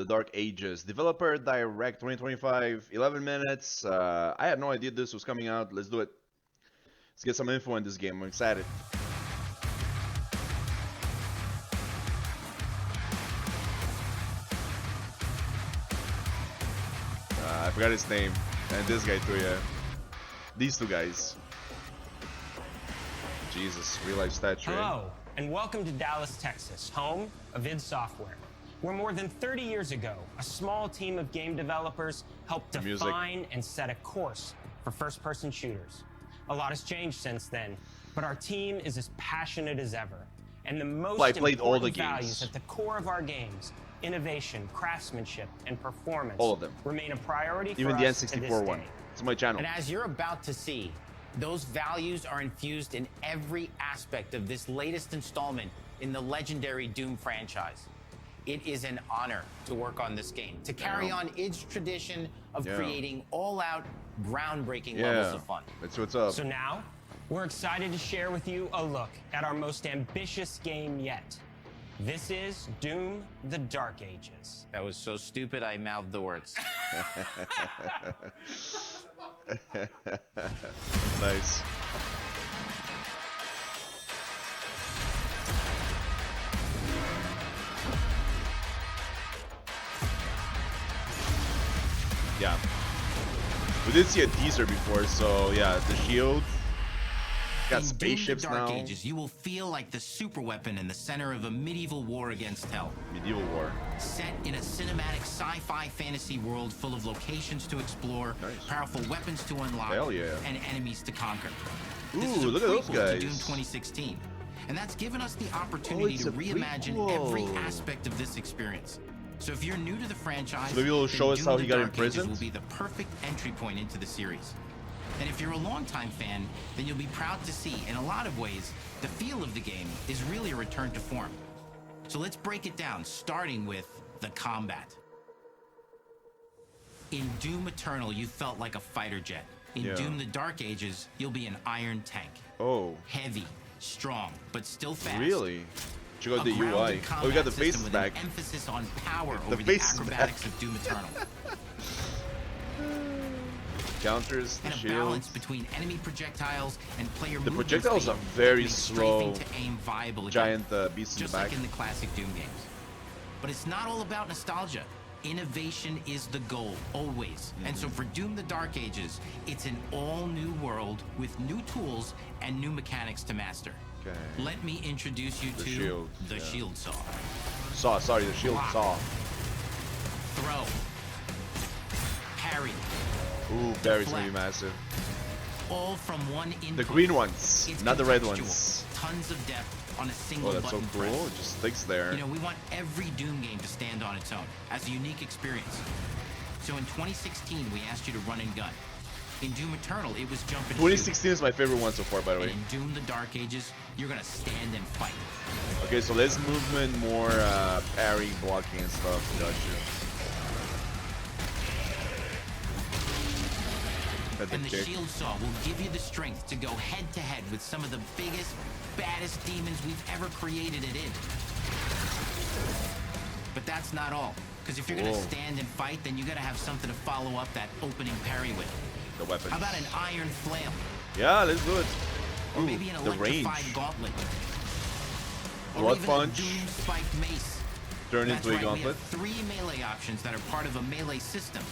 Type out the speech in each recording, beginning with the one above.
The Dark Ages. Developer Direct 2025, 11 minutes. I had no idea this was coming out. Let's do it. Let's get some info on this game. I'm excited. I forgot his name. And this guy too, yeah. These two guys. Jesus, real life statue. Hello, and welcome to Dallas, Texas, home of id Software, where more than 30 years ago, a small team of game developers helped define and set a course for first-person shooters. A lot has changed since then, but our team is as passionate as ever. And the most important values at the core of our games, innovation, craftsmanship, and performance, all of them, remain a priority for even the us to this N64 one. day. It's my channel. And as you're about to see, those values are infused in every aspect of this latest installment in the legendary Doom franchise. It is an honor to work on this game, to carry on id's tradition of creating all-out, groundbreaking levels of fun. That's what's up. So now, we're excited to share with you a look at our most ambitious game yet. This is Doom: The Dark Ages. That was so stupid, I mouthed the words. Nice. Yeah. We did see a teaser before, so yeah, the shield. Got spaceships now. In Doom: The Dark now. Ages, you will feel like the superweapon in the center of a medieval war against hell. Medieval war. Set in a cinematic sci-fi fantasy world full of locations to explore, powerful weapons to unlock, and enemies to conquer. This is a look at those prequel guys. to Doom 2016, and that's given us the opportunity to reimagine every aspect of this experience. So if you're new to the franchise, so maybe it'll show us how he got imprisoned. Will be the perfect entry point into the series. And if you're a longtime fan, then you'll be proud to see, in a lot of ways, the feel of the game is really a return to form. So let's break it down, starting with the combat. In Doom Eternal, you felt like a fighter jet. In Doom: The Dark Ages, you'll be an iron tank. Oh. Heavy, strong, but still fast. Really? Check out the UI. Oh, we got the faces back. An emphasis on power over the acrobatics of Doom Eternal. Counters, the and a shields. Balance between enemy projectiles and player movement. The projectiles are very slow. To aim viable giant beasts in the back. Just like in the classic Doom games. But it's not all about nostalgia. Innovation is the goal, always. And so for Doom: The Dark Ages, it's an all-new world with new tools and new mechanics to master. Okay. Let me introduce you to the Shield Saw. The Shield Saw. Throw. Parry. Ooh, Barry's gonna be massive. All from one input. The green ones, not the red ones. Tons of depth on a single button. Oh, that's so cool. Press. It just sticks there. You know, we want every Doom game to stand on its own as a unique experience. So in 2016, we asked you to run and gun. In Doom Eternal, it was jump and 2016 is my favorite one so far, by the way. And in Doom: The Dark Ages, you're gonna stand and fight. Okay, so less movement, more parry, blocking, and stuff. Gotcha. And the Shield Saw will give you the strength to go head-to-head with some of the biggest, baddest demons we've ever created at id. But that's not all. Because if you're going to stand and fight, then you got to have something to follow up that opening parry with. The weapons. How about an iron flail? Yeah, let's do it. Or maybe an electrified gauntlet. Blood punch. A Doom spiked mace. Turn into a gauntlet. We have 3 melee options that are part of a melee system.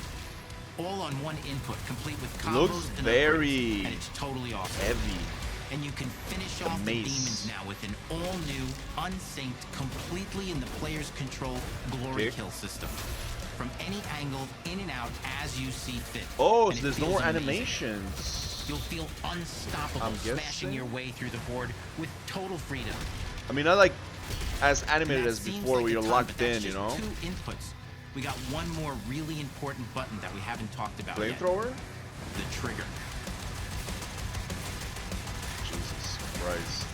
All on one input, complete with combos. Looks very and it's totally awesome. Heavy. And you can finish off the demons now with an all-new, unsynced, completely in the player's control glory kill system. From any angle, in and out, as you see fit. Oh, so there's no more animations. You'll feel unstoppable, smashing your way through the board with total freedom. I mean, not like as animated as before, where you're locked in, you know. 2 inputs. We got one more really important button that we haven't talked about yet. Flamethrower? The trigger. Jesus Christ.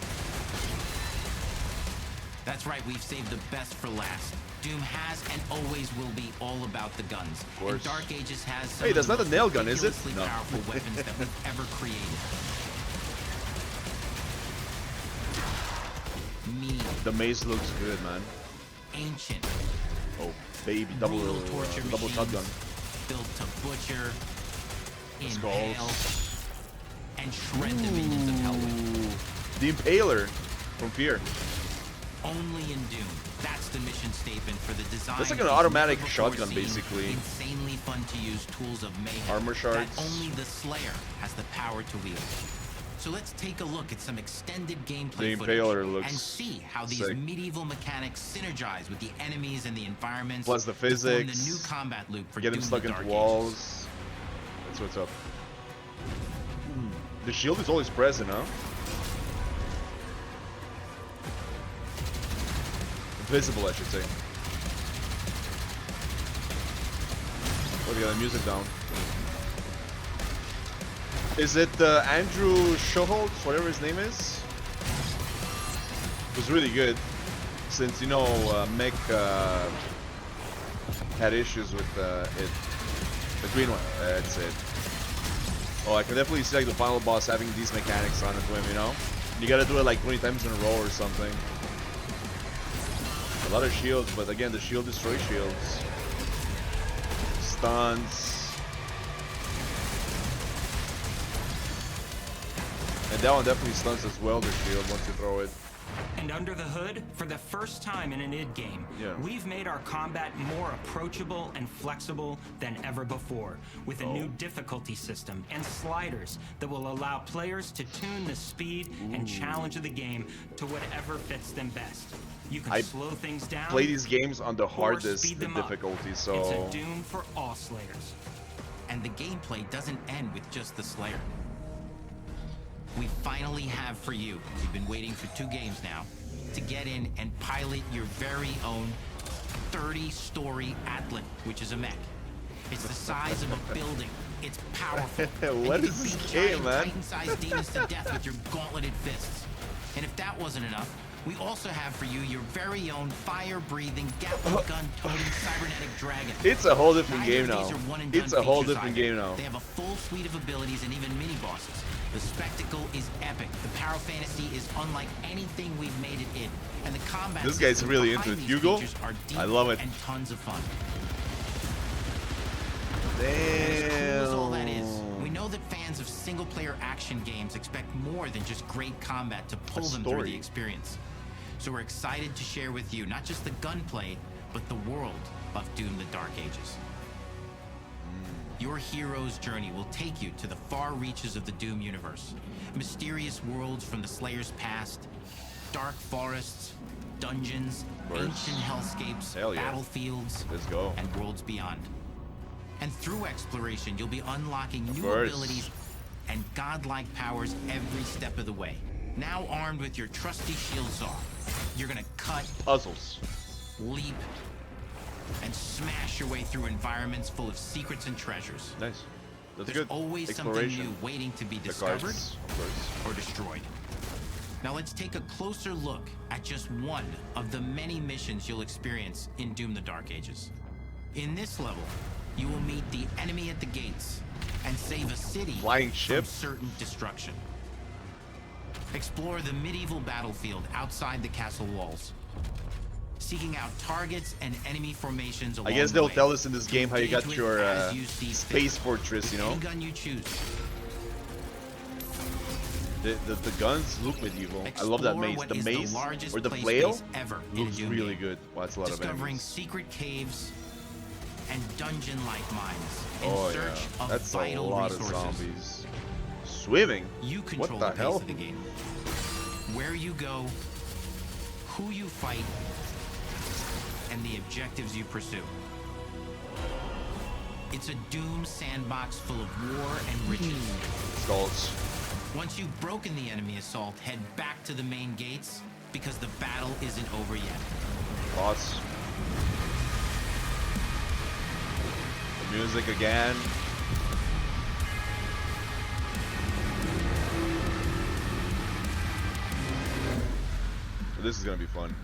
That's right, we've saved the best for last. Doom has and always will be all about the guns. Of course. And Dark Ages has some hey, that's not a nail gun, is it? No. Powerful weapons that we've ever created. The maze looks good, man. Ancient. Oh. baby, double shotgun. Built to butcher, Skulls. impale, and shred the minions of hell with. The Impaler from Fear. Only in Doom. That's the mission statement for the design. It's like an of automatic never shotgun, before seen, basically. Insanely fun to use tools of mayhem. Armor shards. That only the Slayer has the power to wield. So let's take a look at some extended gameplay The Impaler footage looks and see how these sick. medieval mechanics synergize with the enemies and the environments. Plus the to form physics. the new combat loop for Get him Doom: stuck The into Dark walls. Ages. That's what's up. The shield is always present, huh? Invisible, I should say. Oh, we got the music down. Is it Andrew Schoholtz, whatever his name is? It was really good. Since, you know, Mech had issues with it. The green one, that's it. Oh, I can definitely see like the final boss having these mechanics on it to him, you know? You gotta do it like 20 times in a row or something. A lot of shields, but again, the shield destroys shields. Stuns. And that one definitely stuns as well, the shield, once you throw it. And under the hood, for the first time in an id game, we've made our combat more approachable and flexible than ever before, with a new difficulty system and sliders that will allow players to tune the speed and challenge of the game to whatever fits them best. You can slow things down. Play these games on the hardest speed them up. difficulty, so It's a Doom for all Slayers. And the gameplay doesn't end with just the Slayer. We finally have for you, you've been waiting for 2 games now, to get in and pilot your very own 30-story Atlan, which is a mech. It's the size of a building. It's powerful. What and you is can this beat game, giant man? Titan-sized demons to death with your gauntleted fists. And if that wasn't enough, we also have for you your very own fire-breathing, Gatling gun-toting cybernetic dragon. It's a whole different Neither game of now. these are one-and-done It's a whole features different either. game now. They have a full suite of abilities and even mini-bosses. The spectacle is epic. The Power Fantasy is unlike anything we've made it in. And the combat This guy's systems really behind into it. these Hugo? features are deep I love it. and tons of fun. As cool as all that is, Damn. we know that fans of single-player action games expect more than just great combat to pull them through story. the experience. So we're excited to share with you not just the gunplay, but the world of Doom: The Dark Ages. Your hero's journey will take you to the far reaches of the Doom universe. Mysterious worlds from the Slayer's past, dark forests, dungeons, ancient hellscapes, Hell yeah. battlefields, Let's go. and worlds beyond. And through exploration, you'll be unlocking new course. abilities and godlike powers every step of the way. Now armed with your trusty shield saw, you're gonna cut, Puzzles. leap, and smash your way through environments full of secrets and treasures. Nice. That's There's good. always something Exploration. new waiting to be The discovered cards, of course. or destroyed. Now let's take a closer look at just one of the many missions you'll experience in Doom: The Dark Ages. In this level, you will meet the enemy at the gates and save a city Flying ship? from certain destruction. Explore the medieval battlefield outside the castle walls, seeking out targets and enemy formations along I guess the they'll way. tell us in this game how you got Engage your with as you see fit. space fortress, you know? Any gun you choose. The guns look medieval. I love that Explore maze. what The is maze largest or the play flail space ever in a looks Doom really game. good. Wow, that's a lot of Discovering enemies. secret caves and dungeon-like mines in Oh search yeah, of that's a vital lot resources. of zombies. Swimming? You control What the the hell? pace of the game. Where you go, who you fight, and the objectives you pursue. It's a Doom sandbox full of war and riches. Skulls. Once you've broken the enemy assault, head back to the main gates because the battle isn't over yet. Boss. The music again. This is gonna be fun.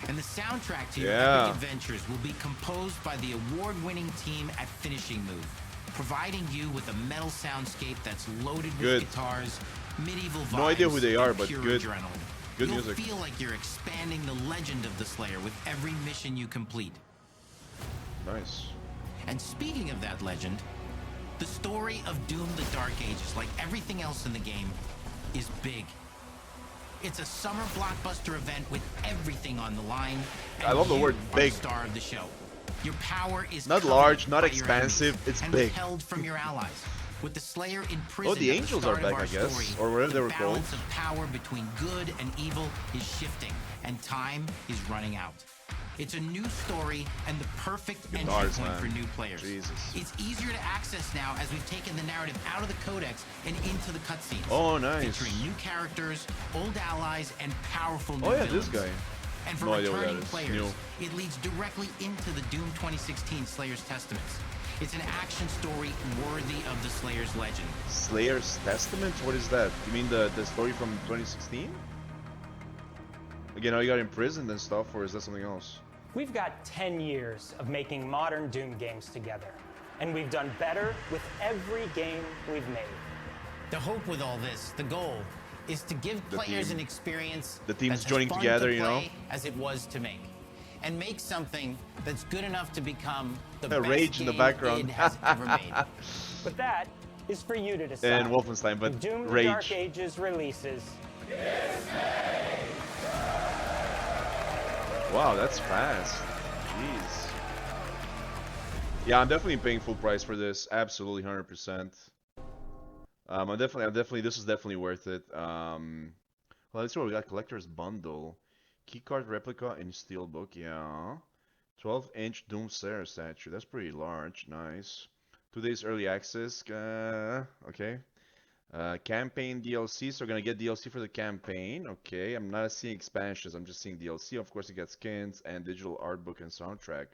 And the soundtrack to your Yeah. epic adventures will be composed by the award-winning team at Finishing Move, providing you with a metal soundscape that's loaded with Good. guitars, medieval vibes, No idea who they are, and but pure good. adrenaline. Good You'll music. feel like you're expanding the legend of the Slayer with every mission you complete. Nice. And speaking of that legend, the story of Doom: The Dark Ages, like everything else in the game, is big. It's a summer blockbuster event with everything on the line. I love the word big. The star of the show. Your power is Not coveted large, not by your expansive, enemies it's and big. withheld from your allies. With the Slayer in prison. Oh, the at Angels start are back, of our I guess, story, or whatever they were the called. balance of power between good and evil is shifting, and time is running out. It's a new story and the perfect entry Guitars, point man. for new players. Jesus. It's easier to access now as we've taken the narrative out of the codex and into the cutscenes. Oh, nice. Featuring new characters, old allies, and powerful new Oh yeah, villains. this guy. And for No idea what that returning is. players, New. it leads directly into the Doom 2016 Slayer's Testaments. It's an action story worthy of the Slayer's legend. Slayer's Testament? What is that? You mean the story from 2016? Again, how you got imprisoned and stuff, or is that something else? We've got 10 years of making modern Doom games together, and we've done better with every game we've made. The hope with all this, the goal, is to give The players team. an experience The team's that's joining as fun together, to you know? play as it was to make, and make something that's good enough to become the Yeah, best Rage in the game background. id has ever made. But that is for you to decide. And Wolfenstein, but Doom: The Rage. Dark Ages releases. Wow, that's fast. Jeez. Yeah, I'm definitely paying full price for this. Absolutely, 100%. I'm definitely. This is definitely worth it. Well, let's see what we got. Collector's bundle, keycard replica in steelbook. Yeah. 12-inch Doom Slayer statue. That's pretty large. Nice. 2 days early access. Okay. Campaign DLC, so we're gonna get DLC for the campaign. Okay, I'm not seeing expansions, I'm just seeing DLC. Of course, you get skins and digital art book and soundtrack.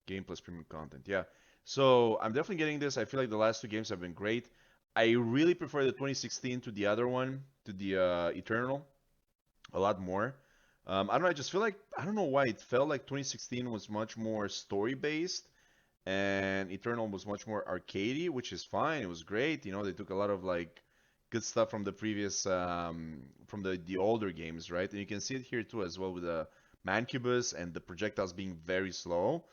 Game plus premium content. Yeah, so I'm definitely getting this. I feel like the last 2 games have been great. I really prefer the 2016 to the other one, to the Eternal, a lot more. I don't know, I just feel like, I don't know why, it felt like 2016 was much more story-based and Eternal was much more arcadey, which is fine. It was great. You know, they took a lot of like good stuff from the previous from the older games, right? And you can see it here too as well with the Mancubus and the projectiles being very slow.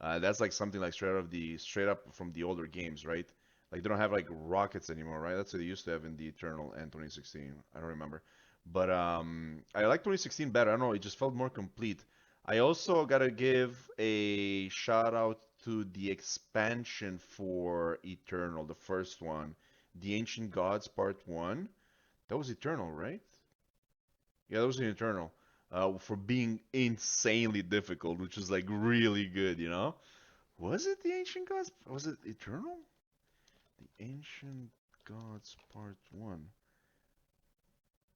That's like something like straight up from the older games, right? Like they don't have like rockets anymore, right? That's what they used to have in the Eternal and 2016. I don't remember. But I like 2016 better. I don't know, it just felt more complete. I also gotta give a shout out to the expansion for Eternal, the first one, The Ancient Gods Part 1. That was Eternal, right? Yeah, that was in Eternal. For being insanely difficult, which is like really good, you know? Was it The Ancient Gods? Was it Eternal? The Ancient Gods Part 1.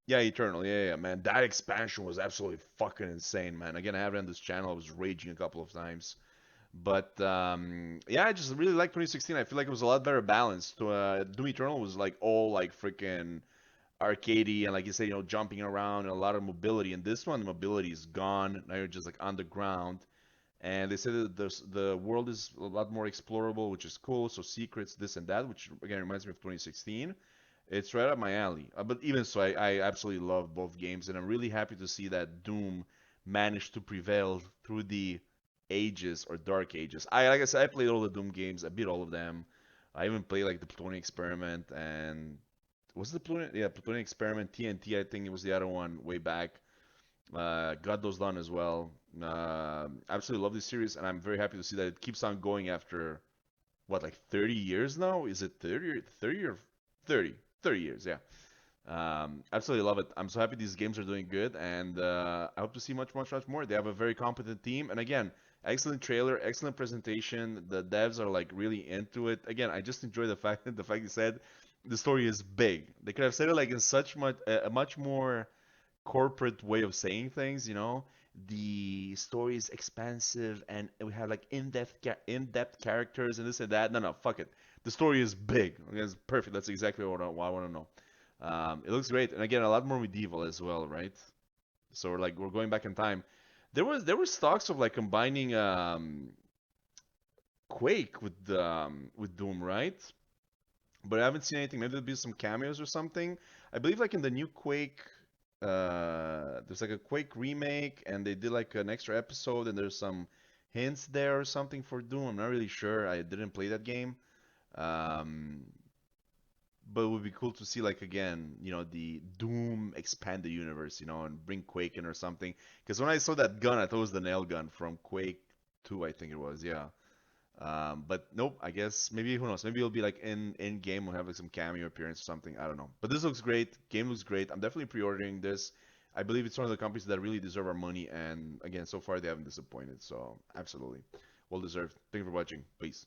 Yeah, Eternal. Yeah, man. That expansion was absolutely fucking insane, man. Again, I have it on this channel. I was raging a couple of times. But yeah, I just really like 2016. I feel like it was a lot better balanced. Doom Eternal was like all like freaking arcadey and like you say, you know, jumping around and a lot of mobility. And this one, the mobility is gone. Now you're just like on the ground. And they said that the world is a lot more explorable, which is cool. So secrets, this and that, which again reminds me of 2016. It's right up my alley. But even so, I absolutely love both games, and I'm really happy to see that Doom managed to prevail through the ages or dark ages. Like I said, I played all the Doom games. I beat all of them. I even played like the Plutonian Experiment and was it the Plutonian Experiment TNT? I think it was the other one way back. Got those done as well. Absolutely love this series, and I'm very happy to see that it keeps on going after what, like 30 years now? Is it 30 or 30 years? Yeah. Absolutely love it. I'm so happy these games are doing good, and I hope to see much more. They have a very competent team, and again, excellent trailer, excellent presentation. The devs are like really into it. Again, I just enjoy the fact they said the story is big. They could have said it like in such a much more corporate way of saying things, you know. The story is expansive, and we have like in-depth characters and this and that. No, fuck it. The story is big. It's perfect. That's exactly what I want to know. It looks great, and again, a lot more medieval as well, right? So we're going back in time. There was talks of like combining Quake with Doom, right? But I haven't seen anything. Maybe there'll be some cameos or something. I believe like in the new Quake, there's like a Quake remake, and they did like an extra episode, and there's some hints there or something for Doom. I'm not really sure. I didn't play that game. Um, but it would be cool to see, like, again, the Doom expand the universe, and bring Quake in or something. Because when I saw that gun, I thought it was the nail gun from Quake 2, I think it was, yeah. But nope, I guess maybe, who knows? Maybe it'll be like in game, we'll have like some cameo appearance or something. I don't know. But this looks great. Game looks great. I'm definitely pre-ordering this. I believe it's one of the companies that really deserve our money, and again, so far they haven't disappointed. So absolutely, well deserved. Thank you for watching. Peace.